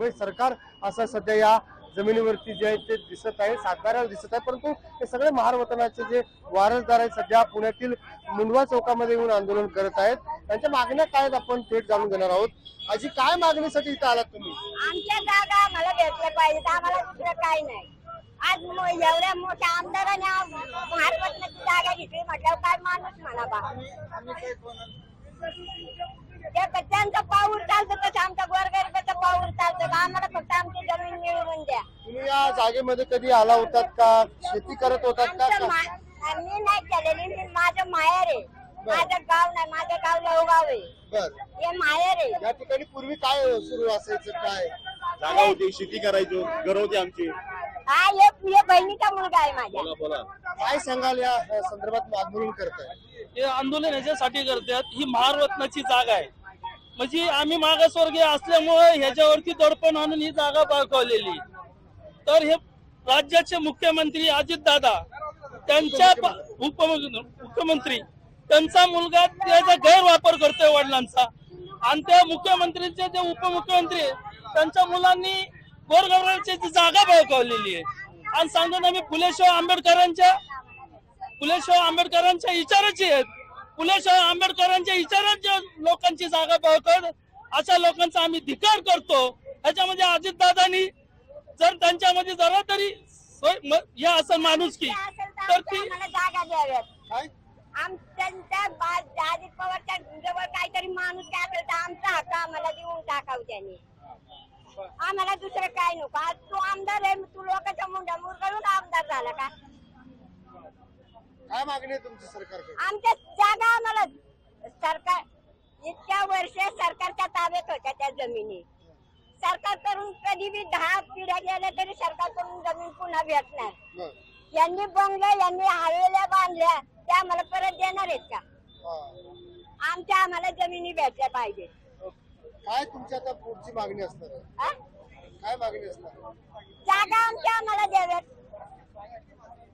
मुंबई सरकार असं सध्या या जमिनीवरती जे आहे ते दिसत आहे, सातबाऱ्यावर दिसत आहे। परंतु हे सगळे महारवतनाचे जे वारसदार आहेत सध्या पुण्यातील मुंडवा चौकामध्ये येऊन आंदोलन करत आहेत। त्यांच्या मागण्या काय आहेत आपण थेट जाणून घेणार आहोत। आजी, काय मागणीसाठी इथे आलात तुम्ही? आमच्या जागा आम्हाला भेटल्या पाहिजेत, आम्हाला दुसरं काही नाही। आज एवढ्या मोठ्या आमदाराने महारवतनाची जागा घेतली म्हटल्यावर काय माणूस म्हणा बा। त्यांचा पाऊल चालतं तसं आमचा गोरगरिबाचा पाऊल चालतं। आम्हाला फक्त आमची जमीन मिळवून द्या। तुम्ही या जागेमध्ये कधी आला होतात का? शेती करत होतात का? मी नाही केलेली, मी माझं माहेर आहे, माझं गाव नाही, माझं गाव लवगाव आहे, हे माहेर आहे। या ठिकाणी पूर्वी काय सुरू असायचं? काय जागा होती, शेती करायचो, घर होते आमची। हा, हे बहिणीचा मुलगा आहे माझ्या। काय सांगाल या संदर्भात आंदोलन करताय? हे आंदोलन याच्यासाठी करतात, ही महारवतनाची जागा आहे, म्हणजे आम्ही मागासवर्गीय असल्यामुळे ह्याच्यावरती दडपण आणून ही जागा बळकावलेली। तर हे राज्याचे मुख्यमंत्री अजितदादा, त्यांच्या उपमुख्यमंत्री, त्यांचा मुलगा त्याचा गैरवापर करतोय वडिलांचा, आणि त्या मुख्यमंत्रीचे जे उपमुख्यमंत्री त्यांच्या मुलांनी गोरगरिबांची जागा बळकावलेली आहे। आणि सांगतो ना, मी फुलेशाह आंबेडकरांच्या विचाराची आहेत, फुलेशाह आंबेडकरांच्या विचारांच्या लोकांची जागा बळकावत अशा लोकांचा आम्ही धिक्कार करतो। ह्याच्यामध्ये अजितदादांनी जर त्यांच्यामध्ये जरा तरी हे असं माणूस की तर ती जागा द्याव्यात। अजित पवारच्या जवळ काहीतरी माणूस काय असेल तर आमचा हक्क आम्हाला देऊन टाकाव त्यांनी, आम्हाला दुसरं काय नको। आज तू आमदार आहे, तू लोकांच्या मुंड्या मुरगळून आमदार झाला का? काय मागणी आहे तुमची सरकारकडे? आमच्या जागा आम्हाला सरकार इतक्या वर्ष सरकारच्या ताब्यात होत्या त्या जमिनी, सरकारकडून कधी बी 10 पिढ्या गेल्या तरी सरकारकडून जमीन पुन्हा भेटणार। यांनी बंगल्या, यांनी हवेल्या बांधल्या, त्या आम्हाला परत देणार आहेत का? आम्हाला जमिनी भेटल्या पाहिजे। काय तुमची आता पुढची मागणी असणार आहे? काय मागणी असणार? जागा आम्हाला द्याव्यात।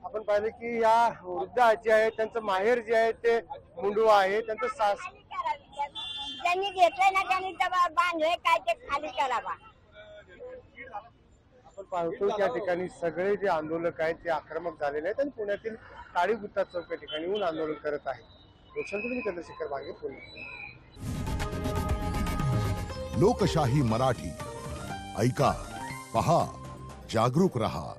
आपण पाहिलं की या वृद्ध आजी आहेत, त्यांचं माहेर जे आहे ते मुंडवा आहे, त्यांचं ज्यांनी घेतलंय ना त्यांनी बांधलंय काय ते खाली करावा। आपण पाहतो त्या ठिकाणी सगळे जे आंदोलक आहेत ते आक्रमक झालेले आहेत आणि पुण्यातील काळी गुत्ता चौक या ठिकाणी येऊन आंदोलन करत आहेत। चंद्रशेखर भागे, पुणे। लोकशाही मराठी ऐका, पहा, जागरूक रहा।